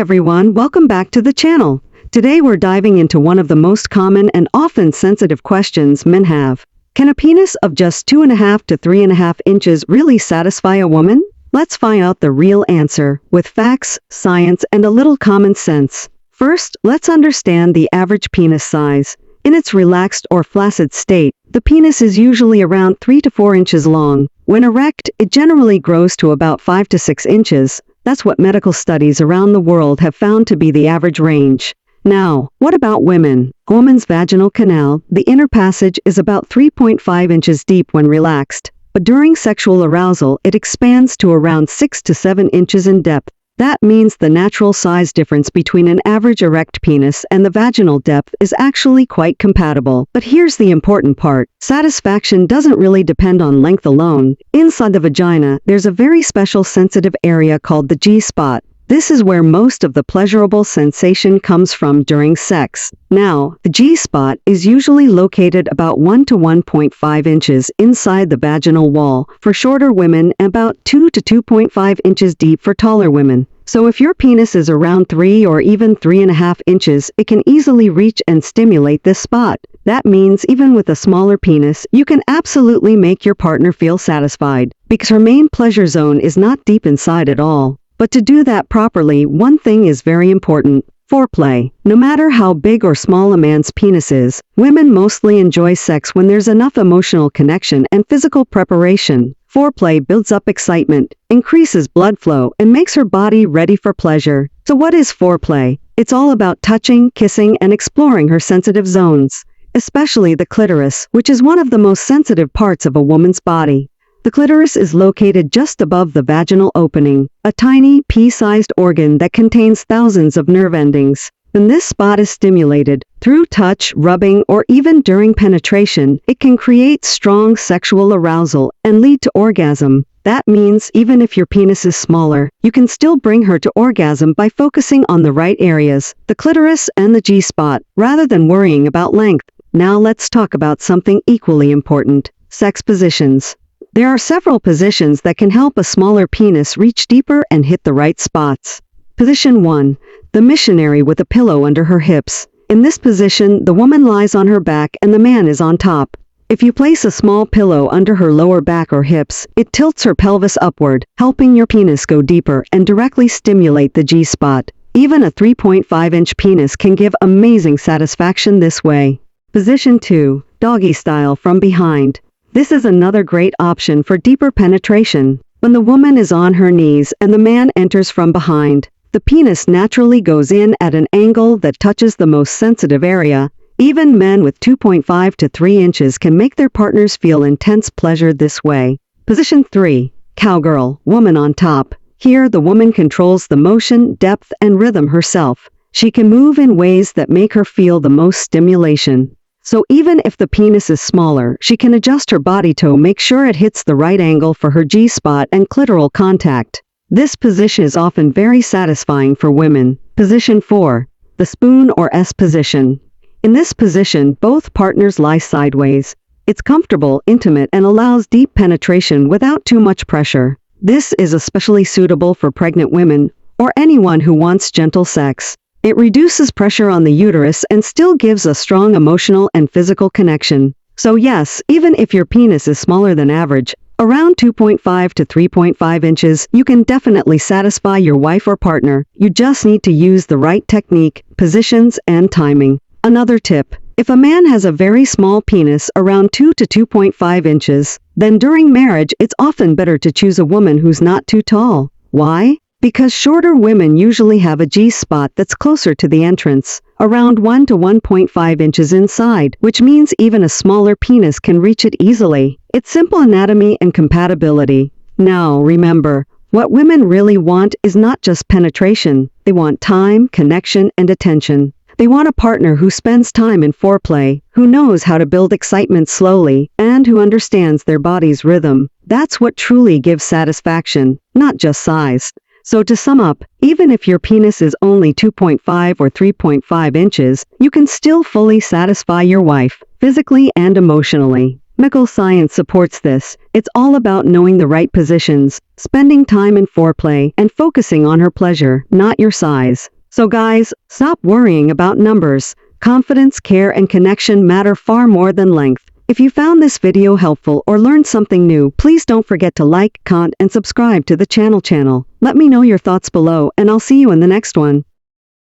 everyone, welcome back to the channel. Today we're diving into one of the most common and often sensitive questions men have. Can a penis of just 2.5 to 3.5 inches really satisfy a woman? Let's find out the real answer, with facts, science, and a little common sense. First, let's understand the average penis size. In its relaxed or flaccid state, the penis is usually around 3 to 4 inches long. When erect, it generally grows to about 5 to 6 inches. That's what medical studies around the world have found to be the average range. Now, what about women? A woman's vaginal canal, the inner passage, is about 3.5 inches deep when relaxed, but during sexual arousal it expands to around 6 to 7 inches in depth. That means the natural size difference between an average erect penis and the vaginal depth is actually quite compatible. But here's the important part. Satisfaction doesn't really depend on length alone. Inside the vagina, there's a very special sensitive area called the G-spot. This is where most of the pleasurable sensation comes from during sex. Now, the G-spot is usually located about 1 to 1.5 inches inside the vaginal wall for shorter women and about 2 to 2.5 inches deep for taller women. So if your penis is around 3 or even 3.5 inches, it can easily reach and stimulate this spot. That means even with a smaller penis, you can absolutely make your partner feel satisfied, because her main pleasure zone is not deep inside at all. But to do that properly, one thing is very important: foreplay. No matter how big or small a man's penis is, women mostly enjoy sex when there's enough emotional connection and physical preparation. Foreplay builds up excitement, increases blood flow, and makes her body ready for pleasure. So what is foreplay? It's all about touching, kissing, and exploring her sensitive zones, especially the clitoris, which is one of the most sensitive parts of a woman's body. The clitoris is located just above the vaginal opening, a tiny, pea-sized organ that contains thousands of nerve endings. When this spot is stimulated, through touch, rubbing, or even during penetration, it can create strong sexual arousal and lead to orgasm. That means even if your penis is smaller, you can still bring her to orgasm by focusing on the right areas, the clitoris and the G-spot, rather than worrying about length. Now let's talk about something equally important: sex positions. There are several positions that can help a smaller penis reach deeper and hit the right spots. Position 1. The missionary with a pillow under her hips. In this position, the woman lies on her back and the man is on top. If you place a small pillow under her lower back or hips, it tilts her pelvis upward, helping your penis go deeper and directly stimulate the G-spot. Even a 3.5-inch penis can give amazing satisfaction this way. Position 2. Doggy style from behind. This is another great option for deeper penetration. When the woman is on her knees and the man enters from behind, the penis naturally goes in at an angle that touches the most sensitive area. Even men with 2.5 to 3 inches can make their partners feel intense pleasure this way. Position 3. Cowgirl, woman on top. Here the woman controls the motion, depth, and rhythm herself. She can move in ways that make her feel the most stimulation. So even if the penis is smaller, she can adjust her body to make sure it hits the right angle for her G-spot and clitoral contact. This position is often very satisfying for women. Position 4. The spoon or S position. In this position, both partners lie sideways. It's comfortable, intimate, and allows deep penetration without too much pressure. This is especially suitable for pregnant women or anyone who wants gentle sex. It reduces pressure on the uterus and still gives a strong emotional and physical connection. So yes, even if your penis is smaller than average, around 2.5 to 3.5 inches, you can definitely satisfy your wife or partner. You just need to use the right technique, positions, and timing. Another tip: if a man has a very small penis around 2 to 2.5 inches, then during marriage it's often better to choose a woman who's not too tall. Why? Because shorter women usually have a G-spot that's closer to the entrance, around 1 to 1.5 inches inside, which means even a smaller penis can reach it easily. It's simple anatomy and compatibility. Now remember, what women really want is not just penetration. They want time, connection, and attention. They want a partner who spends time in foreplay, who knows how to build excitement slowly, and who understands their body's rhythm. That's what truly gives satisfaction, not just size. So to sum up, even if your penis is only 2.5 or 3.5 inches, you can still fully satisfy your wife, physically and emotionally. Medical science supports this. It's all about knowing the right positions, spending time in foreplay, and focusing on her pleasure, not your size. So guys, stop worrying about numbers. Confidence, care, and connection matter far more than length. If you found this video helpful or learned something new, please don't forget to like, comment, and subscribe to the channel. Let me know your thoughts below, and I'll see you in the next one.